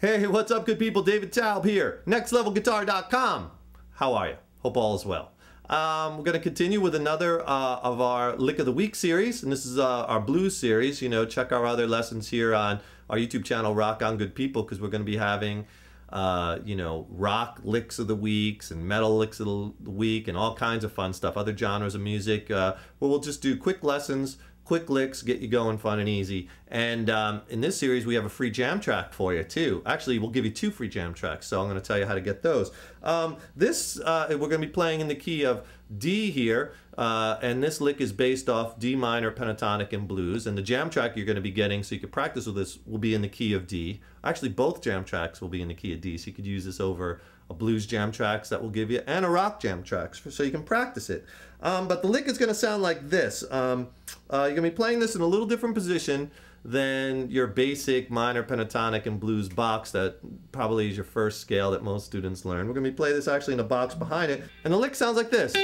Hey, what's up, good people? David Taub here, nextlevelguitar.com. How are you? Hope all is well. We're going to continue with another of our Lick of the Week series, and this is our blues series. You know, check our other lessons here on our YouTube channel, Rock On Good People, because we're going to be having, you know, rock licks of the weeks and metal licks of the week and all kinds of fun stuff, other genres of music, where we'll just do quick lessons, quick licks, get you going fun and easy. And in this series, we have a free jam track for you too. Actually, we'll give you 2 free jam tracks, so I'm going to tell you how to get those. We're going to be playing in the key of D here, and this lick is based off D minor, pentatonic, and blues. And the jam track you're going to be getting, so you can practice with this, will be in the key of D. Actually, both jam tracks will be in the key of D, so you could use this over a blues jam tracks that will give you, and a rock jam tracks, so you can practice it. But the lick is going to sound like this. You're going to be playing this in a little different position than your basic minor, pentatonic, and blues box that probably is your first scale that most students learn. We're going to be playing this actually in a box behind it, and the lick sounds like this.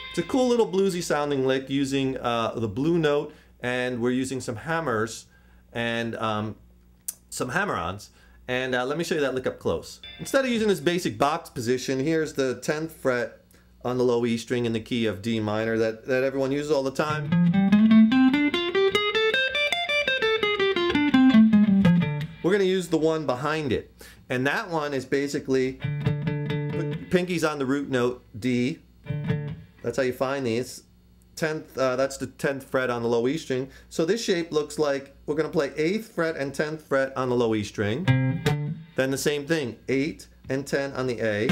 It's a cool little bluesy sounding lick using the blue note, and we're using some hammers and some hammer-ons. And let me show you that lick up close. Instead of using this basic box position, here's the 10th fret on the low E string in the key of D minor that everyone uses all the time. We're going to use the one behind it. And that one is basically, pinky's on the root note D. That's how you find these. 10th, that's the 10th fret on the low E string. So this shape looks like we're going to play 8th fret and 10th fret on the low E string. Then the same thing, 8 and 10 on the A.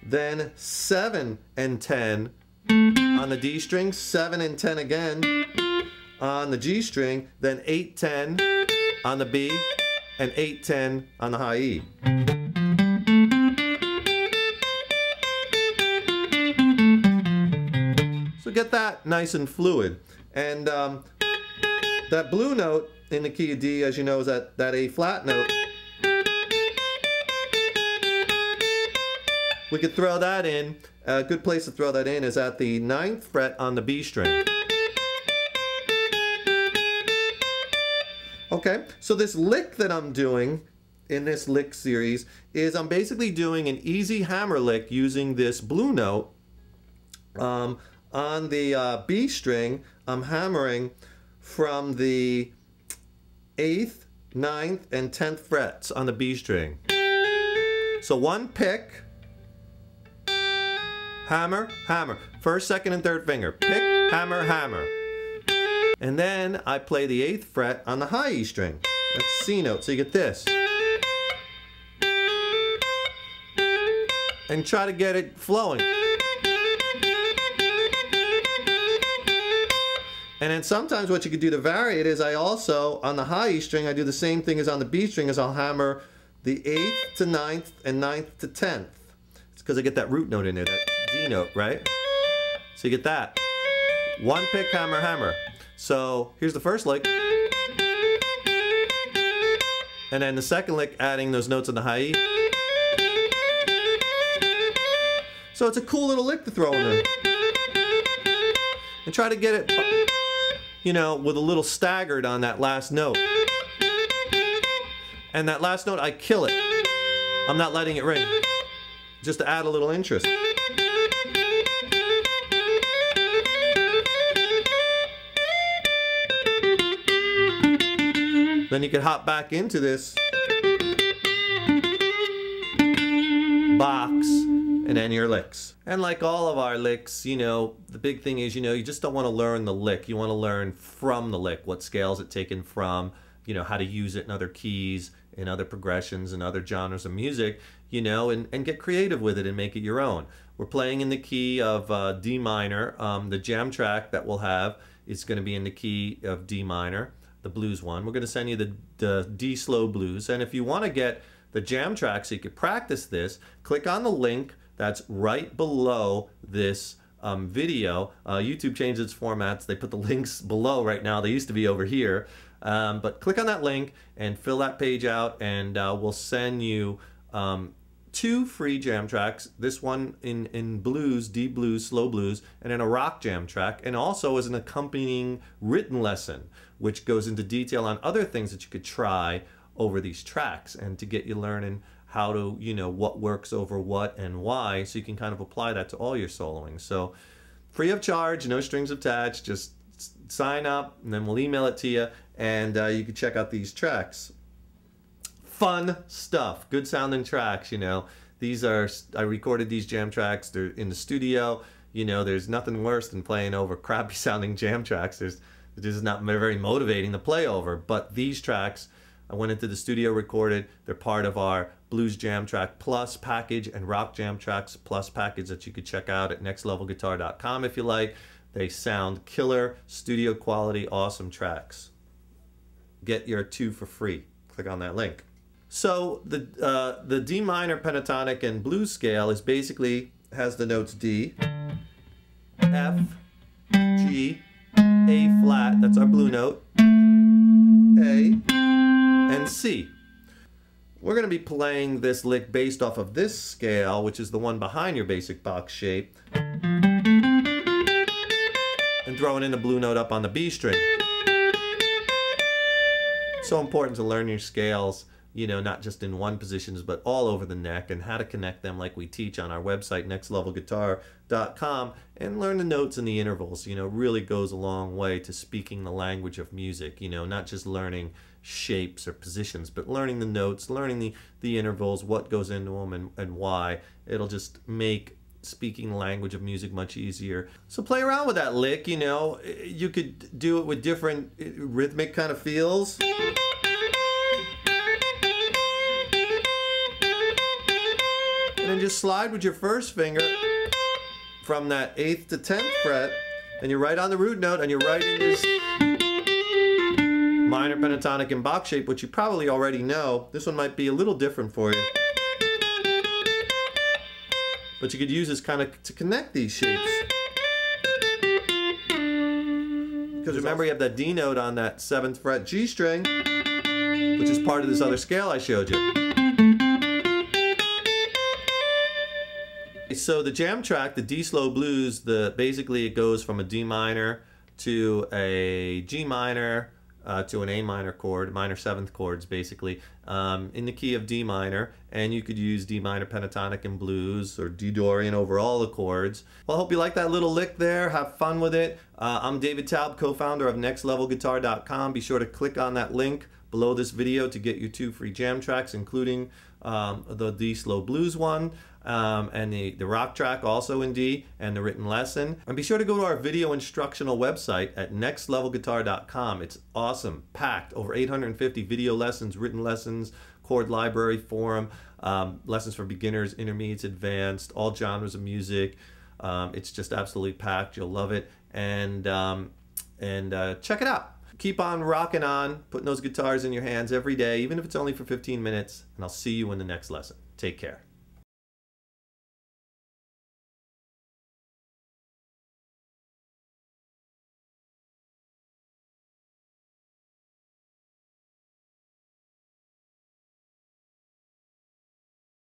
Then 7 and 10 on the D string, 7 and 10 again on the G string, then 8, 10 on the B, and 8, 10 on the high E. So get that nice and fluid. And that blue note in the key of D, as you know, is that A flat note. We could throw that in. A good place to throw that in is at the 9th fret on the B string. Okay, so this lick that I'm doing in this lick series is I'm basically doing an easy hammer lick using this blue note. On the B string, I'm hammering from the 8th, 9th, and 10th frets on the B string. So one pick, hammer, hammer. First, second, and third finger. Pick, hammer, hammer. And then I play the 8th fret on the high E string. That's C note, so you get this. And try to get it flowing. And then sometimes what you could do to vary it is I also, on the high E string, I do the same thing as on the B string, as I'll hammer the 8th to 9th and 9th to 10th. It's because I get that root note in there, that D note, right? So you get that. One pick, hammer, hammer. So here's the first lick. And then the second lick, adding those notes on the high E. So it's a cool little lick to throw in there. And try to get it, you know, with a little staggered on that last note. And that last note, I kill it. I'm not letting it ring. Just to add a little interest. Then you can hop back into this box and end your licks. And like all of our licks, you know, the big thing is, you know, you just don't want to learn the lick. You want to learn from the lick, what scales it's taken from, you know, how to use it in other keys, in other progressions, and other genres of music, you know, and get creative with it and make it your own. We're playing in the key of D minor. The jam track that we'll have is going to be in the key of D minor, the blues one. We're going to send you the D slow blues. And if you want to get the jam track so you can practice this, click on the link that's right below this video. YouTube changed its formats. They put the links below right now. They used to be over here. But click on that link and fill that page out, and we'll send you 2 free jam tracks, this one in blues, D blues, slow blues, and then a rock jam track, and also as an accompanying written lesson, which goes into detail on other things that you could try over these tracks and to get you learning how to, you know, what works over what and why, so you can kind of apply that to all your soloing. So free of charge, no strings attached, just sign up and then we'll email it to you, and you can check out these tracks. Fun stuff, good sounding tracks, you know. These are, I recorded these jam tracks, they're in the studio. You know, there's nothing worse than playing over crappy sounding jam tracks. This is not very motivating to play over, but these tracks, I went into the studio, recorded. They're part of our Blues Jam Track Plus package and Rock Jam Tracks Plus package that you could check out at nextlevelguitar.com if you like. They sound killer, studio quality, awesome tracks. Get your 2 for free. Click on that link. So the D minor pentatonic and blues scale is basically, has the notes D, F, G, A flat, that's our blue note, A, and C. We're going to be playing this lick based off of this scale, which is the one behind your basic box shape, and throwing in a blue note up on the B string. So important to learn your scales, you know, not just in one positions, but all over the neck, and how to connect them like we teach on our website, nextlevelguitar.com, and learn the notes and the intervals. You know, really goes a long way to speaking the language of music, you know, not just learning shapes or positions, but learning the notes, learning the intervals, what goes into them and why. It'll just make speaking the language of music much easier. So play around with that lick, you know. You could do it with different rhythmic kind of feels. And then just slide with your first finger from that 8th to 10th fret, and you're right on the root note, and you're right in this minor pentatonic and box shape, which you probably already know. This one might be a little different for you, but you could use this kind of to connect these shapes. Because remember, you have that D note on that 7th fret G string, which is part of this other scale I showed you. So the jam track, the D slow blues, basically it goes from a D minor to a G minor to an A minor chord, minor 7th chords basically, in the key of D minor, and you could use D minor pentatonic and blues or D Dorian over all the chords. Well, I hope you like that little lick there. Have fun with it. I'm David Taub, co-founder of nextlevelguitar.com. Be sure to click on that link below this video to get your 2 free jam tracks, including the D slow blues one, and the rock track also in D, and the written lesson. And be sure to go to our video instructional website at nextlevelguitar.com. It's awesome, packed, over 850 video lessons, written lessons, chord library, forum, lessons for beginners, intermediates, advanced, all genres of music. It's just absolutely packed. You'll love it, and check it out. Keep on rocking on, putting those guitars in your hands every day, even if it's only for 15 minutes, and I'll see you in the next lesson. Take care.